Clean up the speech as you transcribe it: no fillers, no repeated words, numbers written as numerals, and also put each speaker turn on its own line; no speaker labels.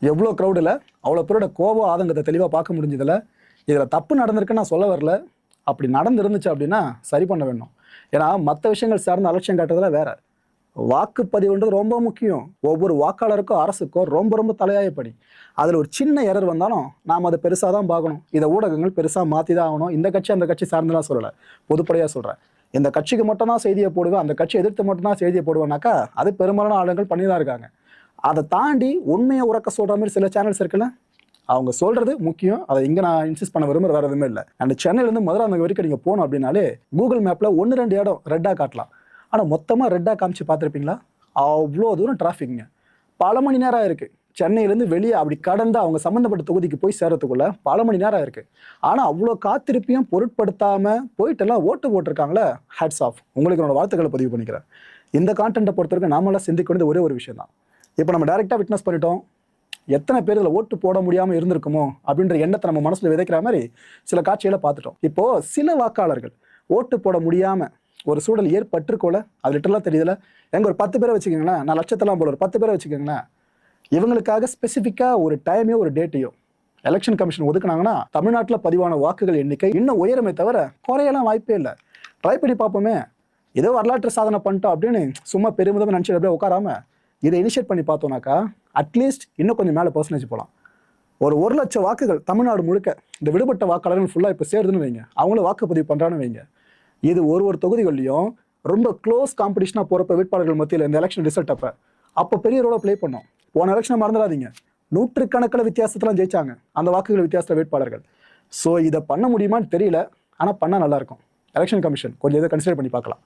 எவ்வளோ க்ரௌடில் அவ்வளோ பேரோட கோபம் ஆதங்கத்தை தெளிவாக பார்க்க முடிஞ்சதில்ல. இதில் தப்பு நடந்திருக்குன்னு நான் சொல்ல வரல. அப்படி நடந்துருந்துச்சு அப்படின்னா சரி பண்ண வேணும். ஏன்னா மற்ற விஷயங்கள் சார்ந்த அலட்சியம் காட்டுறதுல வேற. வாக்குப்பதிவுன்றது ரொம்ப முக்கியம். ஒவ்வொரு வாக்காளருக்கும் அரசுக்கும் ரொம்ப ரொம்ப தலையாய பணி. அதில் ஒரு சின்ன எரர் வந்தாலும் நாம் அதை பெருசாக தான் பார்க்கணும். இதை ஊடகங்கள் பெருசாக மாற்றி தான் ஆகணும். இந்த கட்சி அந்த கட்சி சார்ந்தெல்லாம் சொல்லலை, பொதுப்படையாக சொல்கிறேன். இந்த கட்சிக்கு மட்டும் தான் செய்தியை போடுவேன், அந்த கட்சி எதிர்த்து மட்டும் தான் செய்தியை போடுவேன்னாக்கா அது பெரும்பாலான ஆளுங்கள் பண்ணி தான் இருக்காங்க. அதை தாண்டி உண்மையை உறக்க சொல்கிற மாதிரி சில சேனல்ஸ் இருக்குல்ல, அவங்க சொல்கிறது முக்கியம். அதை இங்கே நான் இன்சிஸ்ட் பண்ண விரும்புகிற வேறு எதுவுமே இல்லை. அந்த சென்னையிலேருந்து மதுரை அந்த வரைக்கும் நீங்கள் போகணும் அப்படின்னாலே கூகுள் மேப்பில் 1-2 இடம் ரெட்டாக காட்டலாம். ஆனால் மொத்தமாக ரெட்டாக காமிச்சு பார்த்துருப்பீங்களா? அவ்வளோ தூரம் டிராஃபிக்ங்க. பல மணி நேரம் இருக்குது. சென்னையிலேருந்து வெளியே அப்படி கடந்து அவங்க சம்மந்தப்பட்ட தொகுதிக்கு போய் சேர்றதுக்குள்ள பல மணி நேரம் இருக்குது. ஆனால் அவ்வளோ காத்திருப்பியும் பொருட்படுத்தாமல் போயிட்டெல்லாம் ஓட்டு போட்டிருக்காங்களே, ஹேட்ஸ் ஆஃப். உங்களுக்கு என்னோட வாழ்த்துக்களை பதிவு பண்ணிக்கிறேன். இந்த கான்டென்ட்டை பொறுத்தவரைக்கும் நாமெல்லாம் சிந்திக்க வேண்டியது ஒரே ஒரு விஷயம் தான். இப்போ நம்ம டைரெக்டாக விட்னஸ் பண்ணிட்டோம். எத்தனை பேர் இதில் ஓட்டு போட முடியாமல் இருந்திருக்குமோ அப்படின்ற எண்ணத்தை நம்ம மனசில் விதைக்கிற மாதிரி சில காட்சிகளை பார்த்துட்டோம். இப்போது சில வாக்காளர்கள் ஓட்டு போட முடியாமல் ஒரு சூழல் ஏற்பட்டிருக்கோல, அது லிட்டரலாக தெரியுதுல. எங்க ஒரு 10 பேரை வச்சுக்கோங்களேன், நான் லட்சத்தெல்லாம் போல ஒரு 10 பேரை வச்சுக்கோங்களேன். இவங்களுக்காக ஸ்பெசிஃபிக்காக ஒரு டைமையோ ஒரு டேட்டையோ எலெக்ஷன் கமிஷன் ஒதுக்குனாங்கன்னா தமிழ்நாட்டில் பதிவான வாக்குகள் எண்ணிக்கை இன்னும் உயரமே தவிர குறையெல்லாம் வாய்ப்பே இல்லை. ட்ரை பண்ணி பார்ப்போமே. ஏதோ வரலாற்று சாதனை பண்ணிட்டோம் அப்படின்னு சும்மா பெருமிதமாக நினச்சிட்டு அப்படியே உட்காராம இதை இனிஷியேட் பண்ணி பார்த்தோம்னாக்கா அட்லீஸ்ட் இன்னும் கொஞ்சம் மேலே பர்சன்டேஜ் போகலாம். ஒரு 1 லட்சம் வாக்குகள் தமிழ்நாடு முழுக்க இந்த விடுபட்ட வாக்காளர்கள் ஃபுல்லாக இப்போ சேருதுன்னு வைங்க, அவங்களும் வாக்குப்பதிவு பண்ணுறான்னு வைங்க. இது ஒரு தொகுதிகள்லையும் ரொம்ப க்ளோஸ் காம்படிஷனாக போகிறப்ப வேட்பாளர்கள் மத்தியில் இந்த எலெக்ஷன் ரிசல்ட் அப்போ பெரிய ரோலை ப்ளே பண்ணோம். போன எலெக்ஷனை மறந்துடாதீங்க, நூற்றுக்கணக்கில் வித்தியாசத்தெல்லாம் ஜெயிச்சாங்க அந்த வாக்குகள் வித்தியாசத்தில் வேட்பாளர்கள். ஸோ இதை பண்ண முடியுமான்னு தெரியல, ஆனால் பண்ணால் நல்லாயிருக்கும். எலெக்ஷன் கமிஷன் கொஞ்சம் இதை கன்சிடர் பண்ணி பார்க்கலாம்.